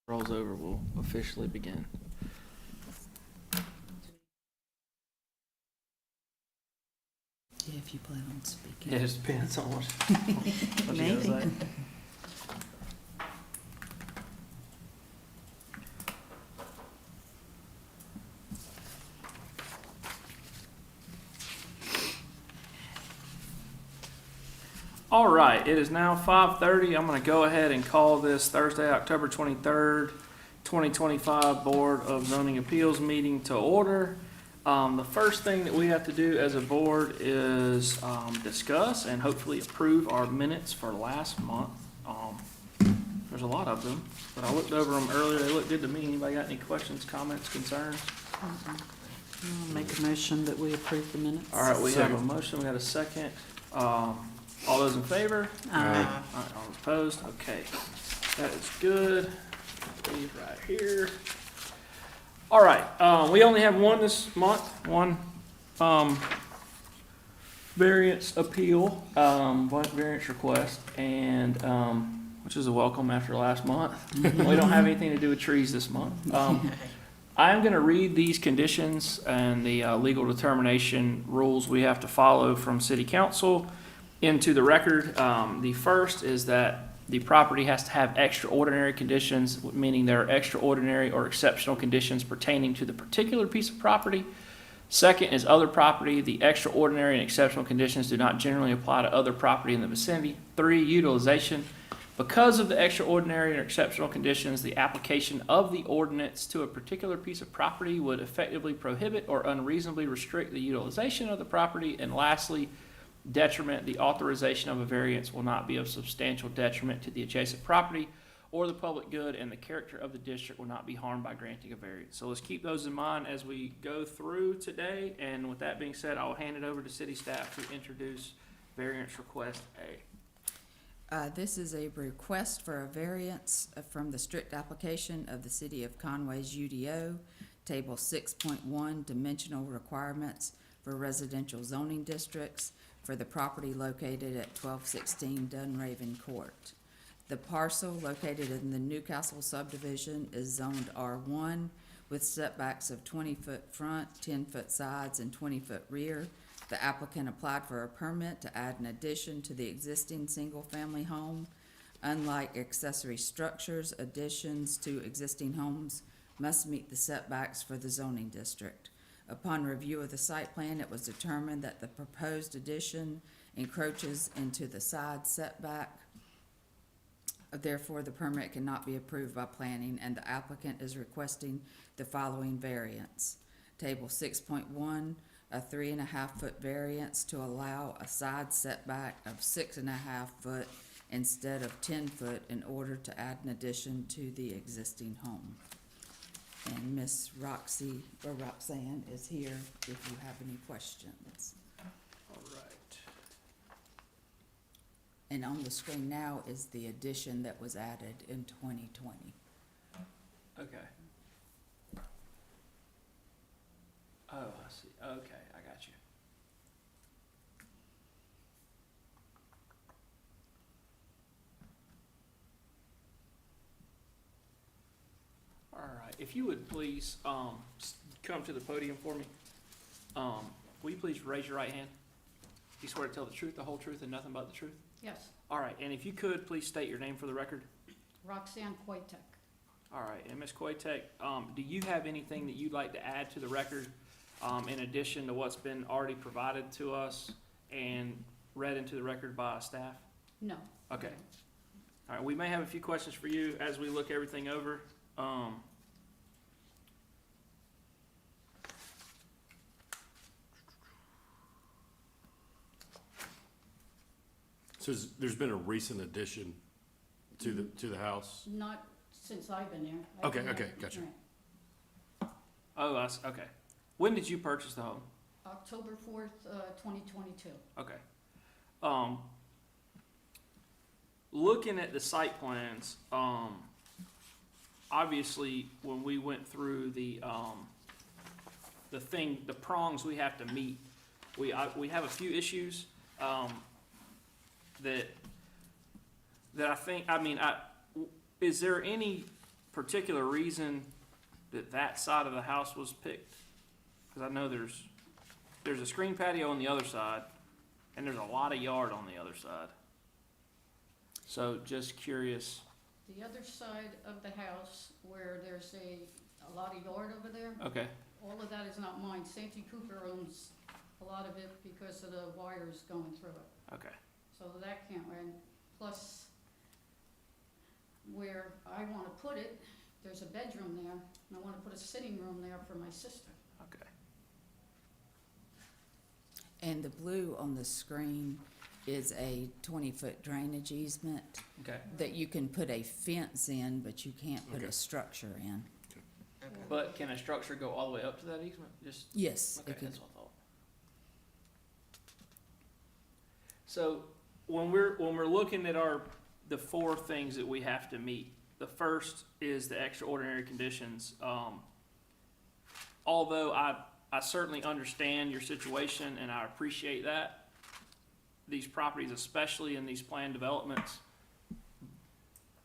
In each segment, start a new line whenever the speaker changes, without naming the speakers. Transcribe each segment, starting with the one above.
rolls over, we'll officially begin.
Yeah, if you plan on speaking.
Yeah, it just depends on what you
Maybe.
gotta say. All right, it is now 5:30. I'm going to go ahead and call this Thursday, October 23rd, 2025 Board of Zoning Appeals meeting to order. The first thing that we have to do as a board is discuss and hopefully approve our minutes for last month. There's a lot of them, but I looked over them earlier. They look good to me. Anybody got any questions, comments, concerns?
I'll make a motion that we approve the minutes.
All right, we have a motion. We got a second. All those in favor?
Aye.
All opposed? Okay, that is good. Leave right here. All right, we only have one this month, one variance appeal, one variance request, and which is a welcome after last month. We don't have anything to do with trees this month. I'm going to read these conditions and the legal determination rules we have to follow from City Council into the record. The first is that the property has to have extraordinary conditions, meaning there are extraordinary or exceptional conditions pertaining to the particular piece of property. Second is other property. The extraordinary and exceptional conditions do not generally apply to other property in the vicinity. 3, utilization. Because of the extraordinary or exceptional conditions, the application of the ordinance to a particular piece of property would effectively prohibit or unreasonably restrict the utilization of the property. And lastly, detriment. The authorization of a variance will not be of substantial detriment to the adjacent property or the public good, and the character of the district will not be harmed by granting a variance. So let's keep those in mind as we go through today. And with that being said, I'll hand it over to city staff to introduce variance request A.
This is a request for a variance from the strict application of the City of Conway's UDO, Table 6.1, dimensional requirements for residential zoning districts for the property located at 1216 Dunraven Court. The parcel located in the Newcastle subdivision is zoned R1 with setbacks of 20-foot front, 10-foot sides, and 20-foot rear. The applicant applied for a permit to add an addition to the existing single-family home. Unlike accessory structures, additions to existing homes must meet the setbacks for the zoning district. Upon review of the site plan, it was determined that the proposed addition encroaches into the side setback. Therefore, the permit cannot be approved by planning, and the applicant is requesting the following variance. Table 6.1, a 3.5-foot variance to allow a side setback of 6.5 foot instead of 10 foot in order to add an addition to the existing home. And Miss Roxanne is here if you have any questions.
All right.
And on the screen now is the addition that was added in 2020.
Okay. Oh, I see. Okay, I got you. All right, if you would please come to the podium for me. Will you please raise your right hand? You swear to tell the truth, the whole truth, and nothing but the truth?
Yes,
All right, and if you could, please state your name for the record.
Roxanne Koitek.
All right, and Ms. Koitek, do you have anything that you'd like to add to the record in addition to what's been already provided to us and read into the record by staff?
No.
Okay. All right, we may have a few questions for you as we look everything over.
So there's been a recent addition to the house?
Not since I've been there.
Okay, gotcha.
Right.
Oh, okay. When did you purchase the home?
October 4th, 2022.
Okay. Looking at the site plans, obviously when we went through the prongs we have to meet, we have a few issues that I think, is there any particular reason that that side of the house was picked? Because I know there's a screen patio on the other side, and there's a lot of yard on the other side. So just curious.
The other side of the house where there's a lot of yard over there,
Okay,
all of that is not mine. Santee Cooper owns a lot of it because of the wires going through it.
okay,
So that can't run. Plus, where I wanna put it, there's a bedroom there, and I wanna put a sitting room there for my sister.
okay.
And the blue on the screen is a 20-foot drainage easement
Okay.
that you can put a fence in, but you can't put
Okay.
a structure in.
But can a structure go all the way up to that easement? Just,
Yes,
okay,
it could.
that's what I thought. So when we're looking at the four things that we have to meet, the first is the extraordinary conditions. Although I certainly understand your situation and I appreciate that, these properties, especially in these planned developments,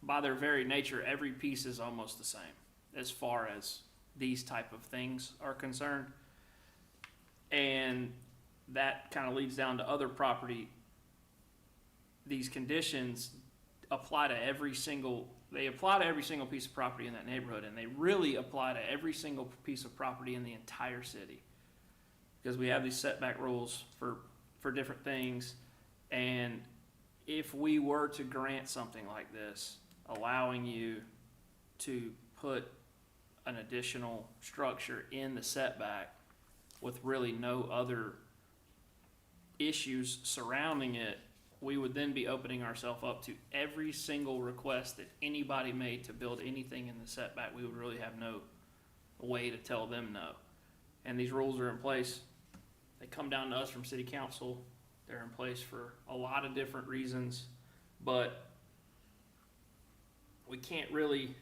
by their very nature, every piece is almost the same as far as these type of things are concerned. And that kind of leads down to other property. These conditions apply to every single piece of property in that neighborhood, and they really apply to every single piece of property in the entire city. Because we have these setback rules for different things, and if we were to grant something like this, allowing you to put an additional structure in the setback with really no other issues surrounding it, we would then be opening ourselves up to every single request that anybody made to build anything in the setback. We would really have no way to tell them no. And these rules are in place. They come down to us from city council. They're in place for a lot of different reasons, but we can't really,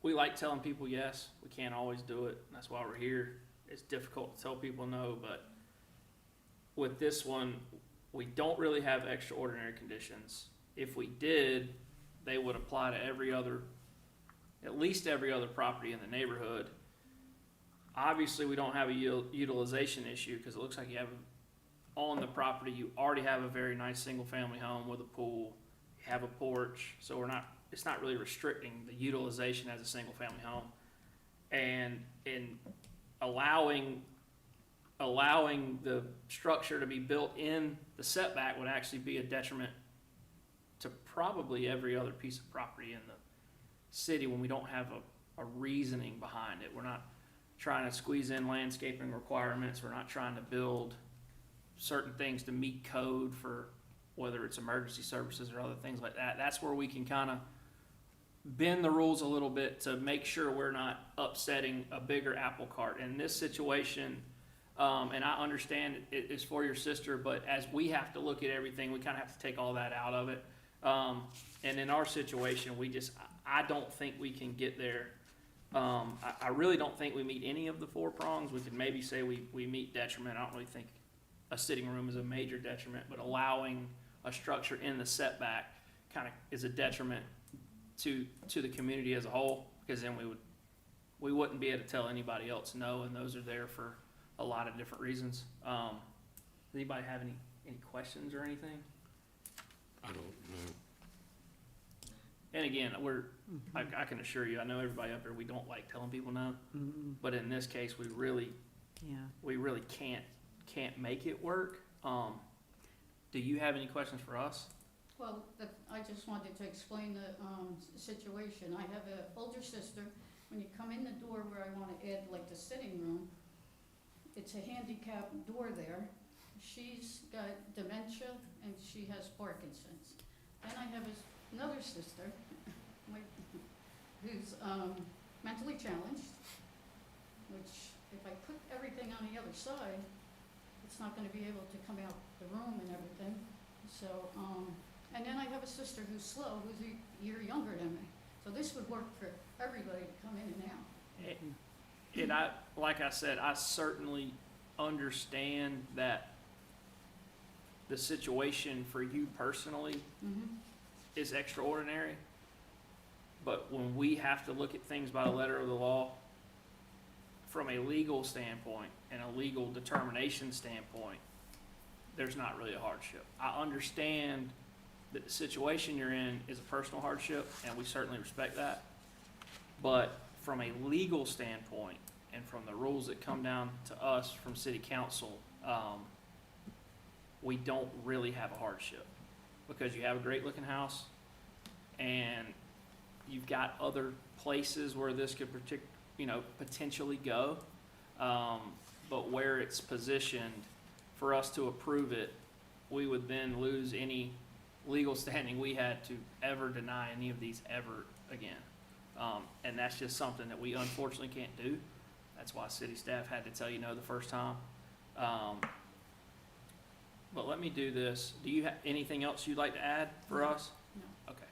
we like telling people yes. We can't always do it. That's why we're here. It's difficult to tell people no, but with this one, we don't really have extraordinary conditions. If we did, they would apply to at least every other property in the neighborhood. Obviously, we don't have a utilization issue because it looks like you have, on the property, you already have a very nice single-family home with a pool, you have a porch, so it's not really restricting the utilization as a single-family home. And in allowing the structure to be built in the setback would actually be a detriment to probably every other piece of property in the city when we don't have a reasoning behind it. We're not trying to squeeze in landscaping requirements. We're not trying to build certain things to meet code for whether it's emergency services or other things like that. That's where we can kind of bend the rules a little bit to make sure we're not upsetting a bigger apple cart. In this situation, and I understand it is for your sister, but as we have to look at everything, we kind of have to take all that out of it. And in our situation, I don't think we can get there. I really don't think we meet any of the four prongs. We could maybe say we meet detriment. I don't really think a sitting room is a major detriment, but allowing a structure in the setback kind of is a detriment to the community as a whole, because then we wouldn't be able to tell anybody else no, and those are there for a lot of different reasons. Does anybody have any questions or anything?
I don't know.
And again, I can assure you, I know everybody up here, we don't like telling people no, but in this case, we really can't make it work. Do you have any questions for us?
Well, I just wanted to explain the situation. I have an older sister. When you come in the door where I want to add like the sitting room, it's a handicap door there. She's got dementia and she has Parkinson's. Then I have another sister who's mentally challenged, which if I put everything on the other side, it's not going to be able to come out the room and everything. So, and then I have a sister who's slow, who's a year younger than me. So this would work for everybody to come in and out.
And like I said, I certainly understand that the situation for you personally
Mm-hmm.
is extraordinary, But when we have to look at things by the letter of the law, from a legal standpoint and a legal determination standpoint, there's not really a hardship. I understand that the situation you're in is a personal hardship, and we certainly respect that. But from a legal standpoint, and from the rules that come down to us from city council, we don't really have a hardship. Because you have a great looking house, and you've got other places where this could potentially go. But where it's positioned, for us to approve it, we would then lose any legal standing we had to ever deny any of these ever again. And that's just something that we unfortunately can't do. That's why city staff had to tell you no the first time. But let me do this. Do you have anything else you'd like to add for
No.
us?
No.
Okay.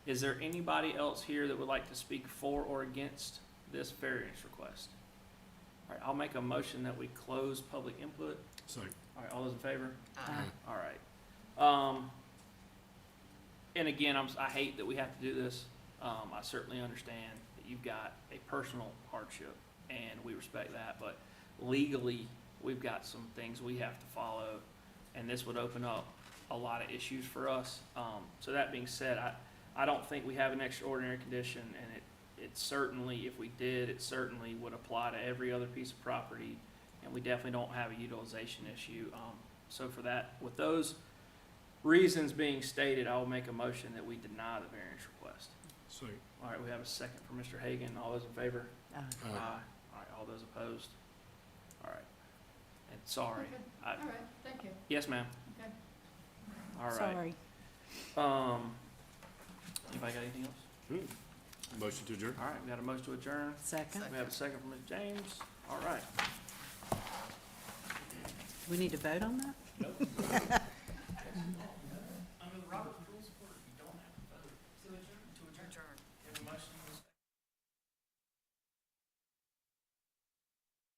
Is there anybody else here that would like to speak for or against this variance request? All right, I'll make a motion that we close public input.
Second.
All right, all those in favor?
Aye.
All right. And again, I hate that we have to do this. I certainly understand that you've got a personal hardship, and we respect that, but legally, we've got some things we have to follow, and this would open up a lot of issues for us. So that being said, I don't think we have an extraordinary condition, and it certainly, if we did, it certainly would apply to every other piece of property, and we definitely don't have a utilization issue. So for that, with those reasons being stated, I will make a motion that we deny the variance request.
Second.
All right, we have a second for Mr. Hagan. All those in favor?
Aye.
All right, all those opposed? All right. And sorry.
Okay.
I-
All right, thank you.
Yes, ma'am.
Okay.
All right.
Sorry.
Anybody got anything else?
Motion to adjourn?
All right, we got a motion to adjourn.
Second.
We have a second from Ms. James. All right.
We need to vote on that?